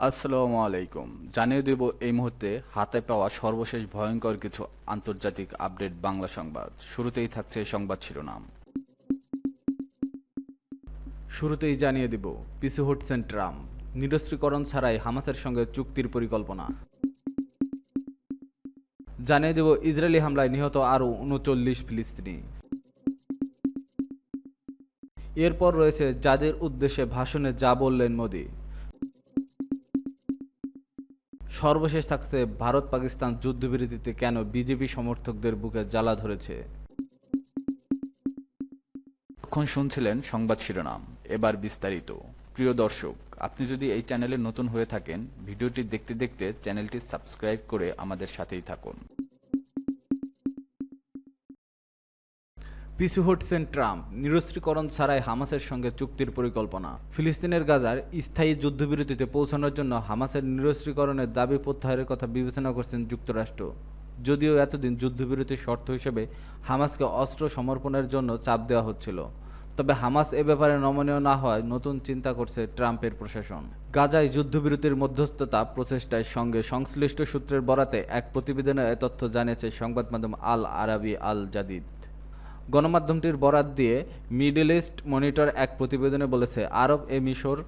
আসসালামু আলাইকুম। জানিয়ে দেব এই মুহূর্তে হাতে পাওয়া সর্বশেষ ভয়ঙ্কর কিছু আন্তর্জাতিক আপডেট বাংলা সংবাদ। শুরুতেই থাকছে সংবাদ শিরোনাম। শুরুতেই জানিয়ে দেব পিছু হটছেন ট্রাম্প, নিরস্ত্রীকরণ ছাড়াই হামাসের সঙ্গে চুক্তির পরিকল্পনা। জানিয়ে দেব ইসরায়েলি হামলায় নিহত আরও ৩৯ ফিলিস্তিনি। এরপর রয়েছে যাদের উদ্দেশ্যে ভাষণে যা বললেন মোদি। সর্বশেষ থাকছে ভারত পাকিস্তান যুদ্ধবিরতিতে কেন বিজেপি সমর্থকদের বুকে জ্বালা ধরেছে। এখন শুনছিলেন সংবাদ শিরোনাম, এবার বিস্তারিত। প্রিয় দর্শক, আপনি যদি এই চ্যানেলে নতুন হয়ে থাকেন, ভিডিওটি দেখতে দেখতে চ্যানেলটি সাবস্ক্রাইব করে আমাদের সাথেই থাকুন। পিছু হটছেন ট্রাম্প, নিরস্ত্রীকরণ ছাড়াই হামাসের সঙ্গে চুক্তির পরিকল্পনা। ফিলিস্তিনের গাজার স্থায়ী যুদ্ধবিরতিতে পৌঁছানোর জন্য হামাসের নিরস্ত্রীকরণের দাবি প্রত্যাহারের কথা বিবেচনা করছেন যুক্তরাষ্ট্র। যদিও এতদিন যুদ্ধবিরতির শর্ত হিসেবে হামাসকে অস্ত্র সমর্পণের জন্য চাপ দেওয়া হচ্ছিল, তবে হামাস এ ব্যাপারে নমনীয় না হওয়ায় নতুন চিন্তা করছে ট্রাম্পের প্রশাসন। গাজায় যুদ্ধবিরতির মধ্যস্থতা প্রচেষ্টার সঙ্গে সংশ্লিষ্ট সূত্রের বরাতে এক প্রতিবেদনে এ তথ্য জানিয়েছে সংবাদ মাধ্যম আল আরাবি আল জাদিদ। গণমাধ্যমটির বরাত দিয়ে মিডল ইস্ট মনিটর এক প্রতিবেদনে বলেছে, আরব এ মিশর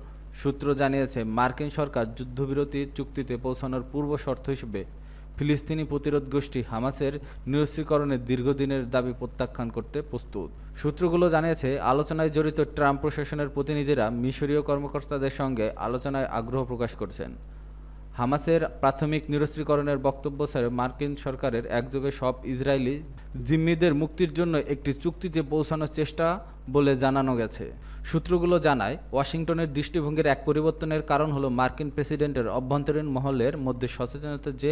সূত্র জানিয়েছে মার্কিন সরকার যুদ্ধবিরতি চুক্তিতে পৌঁছানোর পূর্ব শর্ত হিসেবে ফিলিস্তিনি প্রতিরোধ গোষ্ঠী হামাসের নিরস্ত্রীকরণের দীর্ঘদিনের দাবি প্রত্যাখ্যান করতে প্রস্তুত। সূত্রগুলো জানিয়েছে, আলোচনায় জড়িত ট্রাম্প প্রশাসনের প্রতিনিধিরা মিশরীয় কর্মকর্তাদের সঙ্গে আলোচনায় আগ্রহ প্রকাশ করছেন। হামাসের প্রাথমিক নিরস্ত্রীকরণের বক্তব্য ছেড়ে মার্কিন সরকারের একযোগে সব ইসরায়েলি জিম্মিদের মুক্তির জন্য একটি চুক্তিতে পৌঁছানোর চেষ্টা বলে জানানো গেছে। সূত্রগুলো জানায়, ওয়াশিংটনের দৃষ্টিভঙ্গির এক পরিবর্তনের কারণ হলো মার্কিন প্রেসিডেন্টের অভ্যন্তরীণ মহলের মধ্যে সচেতনতা যে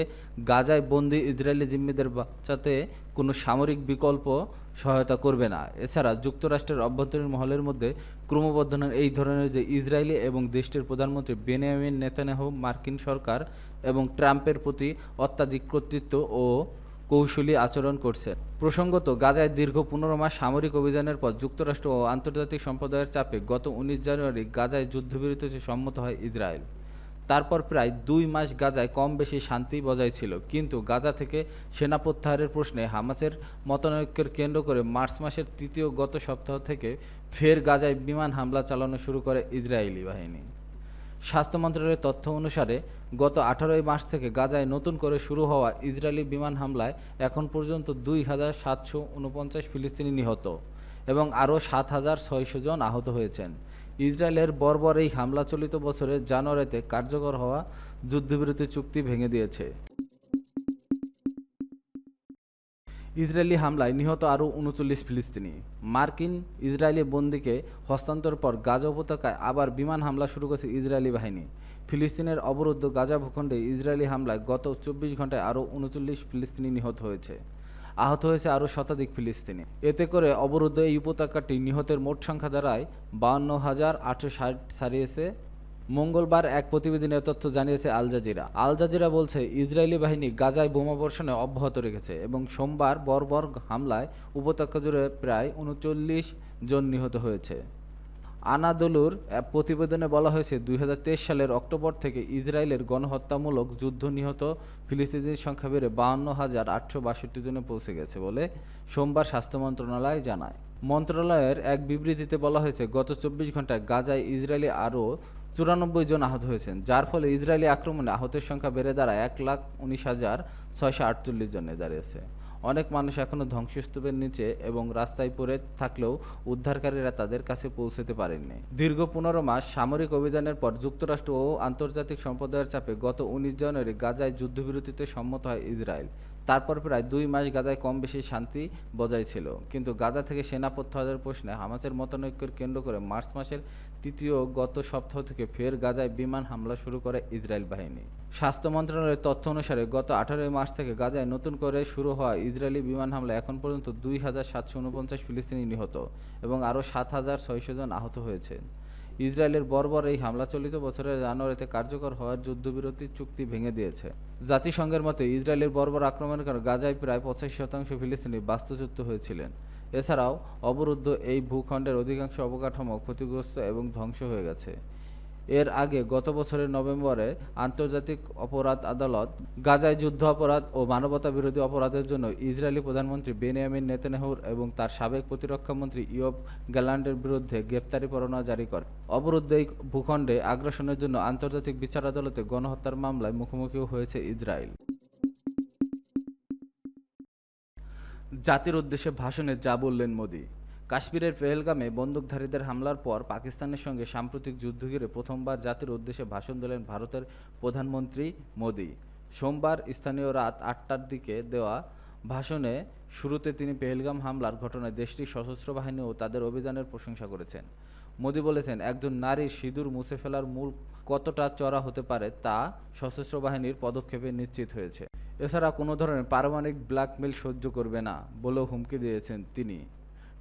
গাজায় বন্দী ইসরায়েলি জিম্মিদের বাঁচাতে কোনো সামরিক বিকল্প সহায়তা করবে না। এছাড়া যুক্তরাষ্ট্রের অভ্যন্তরীণ মহলের মধ্যে ক্রমবর্ধমান এই ধরনের যে ইসরায়েলি এবং দেশটির প্রধানমন্ত্রী বেনিয়ামিন নেতানিয়াহু মার্কিন সরকার এবং ট্রাম্পের প্রতি অত্যাধিক কর্তৃত্ব ও কৌশলী আচরণ করছে। প্রসঙ্গত, গাজায় দীর্ঘ ১৫ মাস সামরিক অভিযানের পর যুক্তরাষ্ট্র ও আন্তর্জাতিক সম্প্রদায়ের চাপে গত ১৯ জানুয়ারি গাজায় যুদ্ধবিরতিতে সম্মত হয় ইসরায়েল। তারপর প্রায় ২ মাস গাজায় কম বেশি শান্তি বজায় ছিল, কিন্তু গাজা থেকে সেনা প্রত্যাহারের প্রশ্নে হামাসের মতানৈক্যকে কেন্দ্র করে মার্চ মাসের তৃতীয় গত সপ্তাহ থেকে ফের গাজায় বিমান হামলা চালানো শুরু করে ইসরায়েলি বাহিনী। স্বাস্থ্য মন্ত্রণালয়ের তথ্য অনুসারে গত ১৮ মার্চ থেকে গাজায় নতুন করে শুরু হওয়া ইসরায়েলি বিমান হামলায় এখন পর্যন্ত ২,৭৪৯ ফিলিস্তিনি নিহত এবং আরও ৭,৬০০ জন আহত হয়েছেন। ইসরায়েলের বর্বর এই হামলা চলিত বছরের জানুয়ারিতে কার্যকর হওয়া যুদ্ধবিরতি চুক্তি ভেঙে দিয়েছে। ইসরায়েলি হামলায় নিহত আরও ৩৯ ফিলিস্তিনি। মার্কিন ইসরায়েলি বন্দীকে হস্তান্তরের পর গাজা উপত্যকায় আবার বিমান হামলা শুরু করেছে ইসরায়েলি বাহিনী। ফিলিস্তিনের অবরুদ্ধ গাজা ভূখণ্ডে ইসরায়েলি হামলায় গত ২৪ ঘন্টায় আরও ৩৯ ফিলিস্তিনি নিহত হয়েছে। আহত হয়েছে আরও শতাধিক ফিলিস্তিনি। এতে করে অবরুদ্ধ এই উপত্যকাটি নিহতের মোট সংখ্যা দাঁড়ায় ৫২,৮৬০ ছাড়িয়েছে। মঙ্গলবার এক প্রতিবেদনে তথ্য জানিয়েছে আল জাজিরা। আল জাজিরা বলছে, ইসরায়েলি বাহিনী গাজায় বোমাবর্ষণে অব্যাহত রেখেছে এবং সোমবার বর্বর হামলায় উপত্যকা জুড়ে প্রায় ৩৯ জন নিহত হয়েছে। আনাদোলুর প্রতিবেদনে বলা হয়েছে, ২০২৩ সালের অক্টোবর থেকে ইসরায়েলের গণহত্যামূলক যুদ্ধ নিহত ফিলিস্তিনির সংখ্যা বেড়ে ৫২,৮৬২ জনে পৌঁছে গেছে বলে সোমবার স্বাস্থ্য মন্ত্রণালয় জানায়। মন্ত্রণালয়ের এক বিবৃতিতে বলা হয়েছে, গত ২৪ ঘন্টায় গাজায় ইসরায়েলি আরও ৯৪ জন আহত হয়েছেন, যার ফলে ইসরায়েলি আক্রমণে আহতের সংখ্যা বেড়ে দাঁড়ায় ১,১৯,৬৪৮ জনে দাঁড়িয়েছে। অনেক মানুষ এখনও ধ্বংসস্তূপের নিচে এবং রাস্তায় পড়ে থাকলেও উদ্ধারকারীরা তাদের কাছে পৌঁছতে পারেননি। দীর্ঘ ১৫ মাস সামরিক অভিযানের পর যুক্তরাষ্ট্র ও আন্তর্জাতিক সম্প্রদায়ের চাপে গত ১৯ জানুয়ারি গাজায় যুদ্ধবিরতিতে সম্মত হয় ইসরায়েল। তারপর প্রায় ২ মাস গাজায় কম বেশি শান্তি বজায় ছিল, কিন্তু গাজা থেকে সেনা প্রত্যাহারের প্রশ্নে হামাসের মতানৈক্যের কেন্দ্র করে মার্চ মাসের তৃতীয় গত সপ্তাহ থেকে ফের গাজায় বিমান হামলা শুরু করে ইসরায়েল বাহিনী। স্বাস্থ্য মন্ত্রণালয়ের তথ্য অনুসারে গত ১৮ মার্চ থেকে গাজায় নতুন করে শুরু হওয়া ইসরায়েলি বিমান হামলায় এখন পর্যন্ত ২,৭৪৯ ফিলিস্তিনি নিহত এবং আরও ৭,৬০০ জন আহত হয়েছেন। ইসরায়েলের বর্বর এই হামলা চলিত বছরের জানুয়ারিতে কার্যকর হওয়ার যুদ্ধবিরতি চুক্তি ভেঙে দিয়েছে। জাতিসংঘের মতে, ইসরায়েলের বর্বর আক্রমণের কারণে গাজায় প্রায় ৮৫% ফিলিস্তিনি বাস্তুচ্যুত হয়েছিলেন। এছাড়াও অবরুদ্ধ এই ভূখণ্ডের অধিকাংশ অবকাঠামো ক্ষতিগ্রস্ত এবং ধ্বংস হয়ে গেছে। এর আগে গত বছরের নভেম্বরে আন্তর্জাতিক অপরাধ আদালত গাজায় যুদ্ধ অপরাধ ও মানবতা বিরোধী অপরাধের জন্য ইসরায়েলি প্রধানমন্ত্রী বেনিয়ামিন নেতানিয়াহুর এবং তার সাবেক প্রতিরক্ষা মন্ত্রী ইয়োব গ্যালান্টের বিরুদ্ধে গ্রেপ্তারি পরোয়ানা জারি করে। অবরুদ্ধ এই ভূখণ্ডে আগ্রাসনের জন্য আন্তর্জাতিক বিচার আদালতে গণহত্যার মামলায় মুখোমুখি হয়েছে ইসরায়েল। জাতির উদ্দেশ্যে ভাষণে যা বললেন মোদি। কাশ্মীরের পেহেলগামে বন্দুকধারীদের হামলার পর পাকিস্তানের সঙ্গে সাম্প্রতিক যুদ্ধ ঘিরে প্রথমবার জাতির উদ্দেশ্যে ভাষণ দিলেন ভারতের প্রধানমন্ত্রী মোদি। সোমবার স্থানীয় রাত ৮টার দিকে দেওয়া ভাষণে শুরুতে তিনি পেহেলগাম হামলার ঘটনায় দেশটির সশস্ত্র বাহিনী ও তাদের অভিযানের প্রশংসা করেছেন। মোদি বলেছেন, একজন নারীর সিঁদুর মুছে ফেলার মূল কতটা চড়া হতে পারে তা সশস্ত্র বাহিনীর পদক্ষেপে নিশ্চিত হয়েছে। এছাড়া কোনো ধরনের পারমাণবিক ব্ল্যাকমেইল সহ্য করবে না বলেও হুমকি দিয়েছেন তিনি।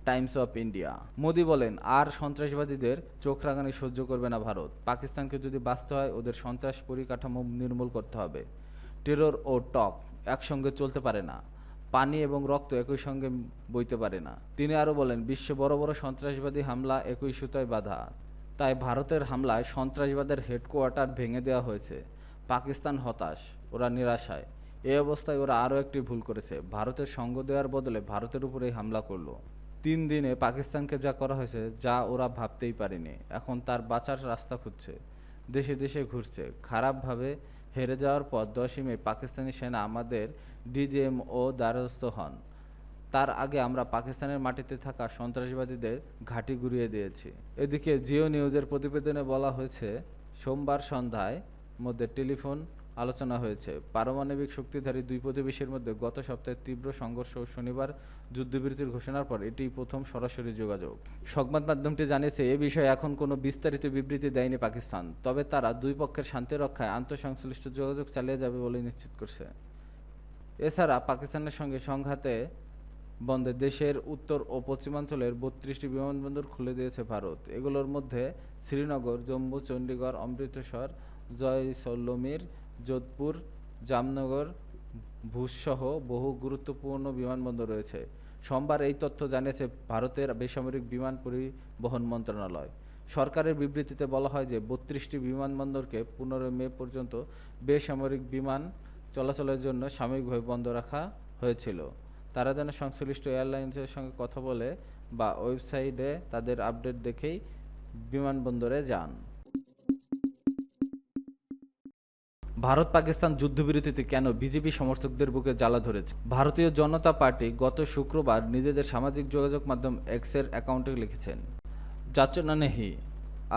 Times of India. মোদি বলেন, আর সন্ত্রাসবাদীদের চোখ রাঙানি সহ্য করবে না ভারত। পাকিস্তানকে যদি বাঁচতে হয় ওদের সন্ত্রাস পরিকাঠামো নির্মূল করতে হবে। টেরর ও টক একসঙ্গে চলতে পারে না। পানি এবং রক্ত একই সঙ্গে বইতে পারে না। তিনি আরও বলেন, বিশ্বে বড় বড় সন্ত্রাসবাদী হামলা একই সুতায় বাঁধা। তাই ভারতের হামলায় সন্ত্রাসবাদের হেডকোয়ার্টার ভেঙে দেওয়া হয়েছে। পাকিস্তান হতাশ, ওরা নিরাশায়। এই অবস্থায় ওরা আরও একটি ভুল করেছে, ভারতের সঙ্গ দেওয়ার বদলে ভারতের উপরেই হামলা করলো। ৩ দিনে পাকিস্তানকে যা করা হয়েছে যা ওরা ভাবতেই পারেনি। এখন তার বাঁচার রাস্তা খুঁজছে, দেশে দেশে ঘুরছে। খারাপভাবে হেরে যাওয়ার পর ১০ই মে পাকিস্তানি সেনা আমাদের ডিজিএমও দ্বারস্থ হন। তার আগে আমরা পাকিস্তানের মাটিতে থাকা সন্ত্রাসবাদীদের ঘাঁটি গুঁড়িয়ে দিয়েছি। এদিকে জিও নিউজের প্রতিবেদনে বলা হয়েছে, সোমবার সন্ধ্যায় মধ্যে টেলিফোন আলোচনা হয়েছে। পারমাণবিক শক্তিধারী দুই প্রতিবেশীর মধ্যে গত সপ্তাহে তীব্র সংঘর্ষ ও শনিবার যুদ্ধবিরতির ঘোষণার পর এটিই প্রথম সরাসরি যোগাযোগ। সংবাদ মাধ্যমটি জানিয়েছে, এ বিষয়ে এখন কোনো বিস্তারিত বিবৃতি দেয়নি পাকিস্তান, তবে তারা দুই পক্ষের শান্তি রক্ষায় আন্তঃসংশ্লিষ্ট যোগাযোগ চালিয়ে যাবে বলে নিশ্চিত করছে। এছাড়া পাকিস্তানের সঙ্গে সংঘাতে বন্ধে দেশের উত্তর ও পশ্চিমাঞ্চলের ৩২টি বিমানবন্দর খুলে দিয়েছে ভারত। এগুলোর মধ্যে শ্রীনগর, জম্মু, চণ্ডীগড়, অমৃতসর, জয়সলমীর, যোধপুর, জামনগর, ভুজসহ বহু গুরুত্বপূর্ণ বিমানবন্দর রয়েছে। সোমবার এই তথ্য জানিয়েছে ভারতের বেসামরিক বিমান পরিবহন মন্ত্রণালয়। সরকারের বিবৃতিতে বলা হয় যে ৩২টি বিমানবন্দরকে ১৫ মে পর্যন্ত বেসামরিক বিমান চলাচলের জন্য সাময়িকভাবে বন্ধ রাখা হয়েছিল। তারা যেন সংশ্লিষ্ট এয়ারলাইন্সের সঙ্গে কথা বলে বা ওয়েবসাইটে তাদের আপডেট দেখেই বিমানবন্দরে যান। ভারত পাকিস্তান যুদ্ধবিরতিতে কেন বিজেপি সমর্থকদের বুকে জ্বালা ধরেছে? ভারতীয় জনতা পার্টি গত শুক্রবার নিজেদের সামাজিক যোগাযোগ মাধ্যম এক্সের অ্যাকাউন্টে লিখেছেন, যাচনা নেহি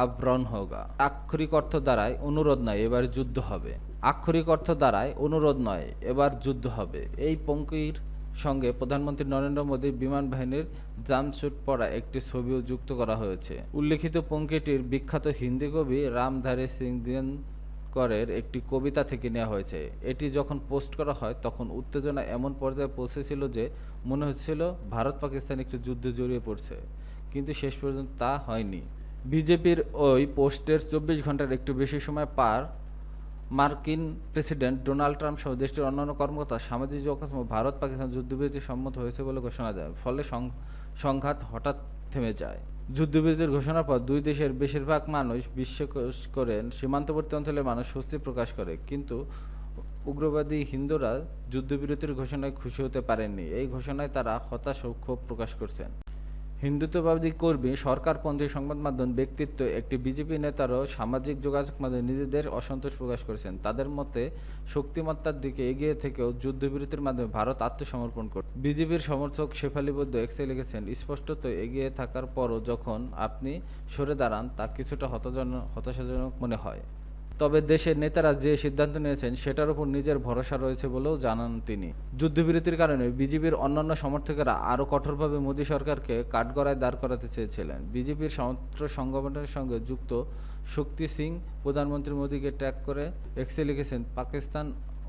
আব রন হোগা। আক্ষরিক অর্থ দ্বারায় অনুরোধ নয়, এবার যুদ্ধ হবে। আক্ষরিক অর্থ দ্বারায় অনুরোধ নয়, এবার যুদ্ধ হবে। এই পঙ্ক্তির সঙ্গে প্রধানমন্ত্রী নরেন্দ্র মোদীর বিমান বাহিনীর জাম্পস্যুট পরা একটি ছবিও যুক্ত করা হয়েছে। উল্লেখিত পঙ্ক্তিটির বিখ্যাত হিন্দি কবি রামধারী সিং দিনকরের একটি কবিতা থেকে নেওয়া হয়েছে। এটি যখন পোস্ট করা হয় তখন উত্তেজনা এমন পর্যায়ে পৌঁছেছিল যে মনে হচ্ছিল ভারত পাকিস্তান একটি যুদ্ধে জড়িয়ে পড়ছে, কিন্তু শেষ পর্যন্ত তা হয়নি। বিজেপির ওই পোস্টের ২৪ ঘন্টার একটু বেশি সময় পার মার্কিন প্রেসিডেন্ট ডোনাল্ড ট্রাম্প সহ দেশটির অন্যান্য কর্মকর্তা সামাজিক যোগাযোগ ভারত পাকিস্তান যুদ্ধবিরতি সম্মত হয়েছে বলে ঘোষণা দেয়। ফলে সংঘাত হঠাৎ থেমে যায়। যুদ্ধবিরতির ঘোষণার পর দুই দেশের বেশিরভাগ মানুষ বিশ্বাস করেন, সীমান্তবর্তী অঞ্চলের মানুষ স্বস্তি প্রকাশ করে, কিন্তু উগ্রবাদী হিন্দুরা যুদ্ধবিরতির ঘোষণায় খুশি হতে পারেননি। এই ঘোষণায় তারা হতাশ ও ক্ষোভ প্রকাশ করছেন। হিন্দুত্ববাদী কর্মী, সরকারপন্থী সংবাদ মাধ্যম ব্যক্তিত্ব, একটি বিজেপি নেতারও সামাজিক যোগাযোগ মাধ্যমে নিজেদের অসন্তোষ প্রকাশ করেছেন। তাদের মতে শক্তিমত্তার দিকে এগিয়ে থেকেও যুদ্ধবিরতির মাধ্যমে ভারত আত্মসমর্পণ করছে। বিজেপির সমর্থক শেফালি বৈদ্য এক্সে লিখেছেন, স্পষ্টত এগিয়ে থাকার পরও যখন আপনি সরে দাঁড়ান তা কিছুটা হতাশাজনক মনে হয়। তবে দেশের নেতারা যে সিদ্ধান্ত নিয়েছেন সেটার উপর নিজের ভরসা রয়েছে বলেও জানান তিনি। যুদ্ধবিরতির কারণে বিজেপির অন্যান্য সমর্থকেরা আরও কঠোরভাবে মোদী সরকারকে কাঠগড়ায় দাঁড় করাতে চেয়েছিলেন। বিজেপির ছাত্র সংগঠনের সঙ্গে যুক্ত শক্তি সিং প্রধানমন্ত্রী মোদীকে ট্যাগ করে এক্সে লিখেছেন, পাকিস্তান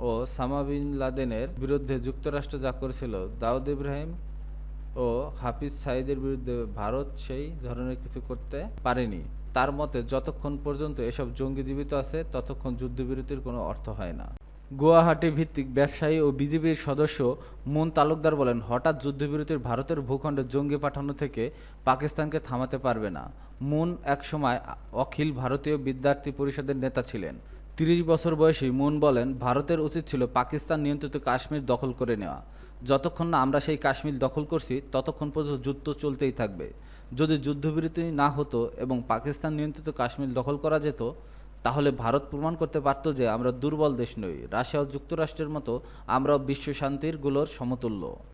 ও সামা বিন লাদেনের বিরুদ্ধে যুক্তরাষ্ট্র যা করেছিল, দাউদ ইব্রাহিম ও হাফিজ সাইদের বিরুদ্ধে ভারত সেই ধরনের কিছু করতে পারেনি। তার মতে যতক্ষণ পর্যন্ত এসব জঙ্গি জীবিত আছে ততক্ষণ যুদ্ধবিরতির কোনো অর্থ হয় না। গুয়াহাটি ভিত্তিক ব্যবসায়ী ও বিজেপির সদস্য মুন তালুকদার বলেন, হঠাৎ যুদ্ধবিরতির ভারতের ভূখণ্ডে জঙ্গি পাঠানো থেকে পাকিস্তানকে থামাতে পারবে না। মুন একসময় অখিল ভারতীয় বিদ্যার্থী পরিষদের নেতা ছিলেন। ৩০ বছর বয়সী মুন বলেন, ভারতের উচিত ছিল পাকিস্তান নিয়ন্ত্রিত কাশ্মীর দখল করে নেওয়া। যতক্ষণ না আমরা সেই কাশ্মীর দখল করছি ততক্ষণ পর্যন্ত যুদ্ধ চলতেই থাকবে। যদি যুদ্ধবিরতি না হতো এবং পাকিস্তান নিয়ন্ত্রিত কাশ্মীর দখল করা যেত, তাহলে ভারত প্রমাণ করতে পারত যে আমরা দুর্বল দেশ নই। রাশিয়া ও যুক্তরাষ্ট্রের মতো আমরাও বিশ্ব শান্তির গুলোর সমতুল্য।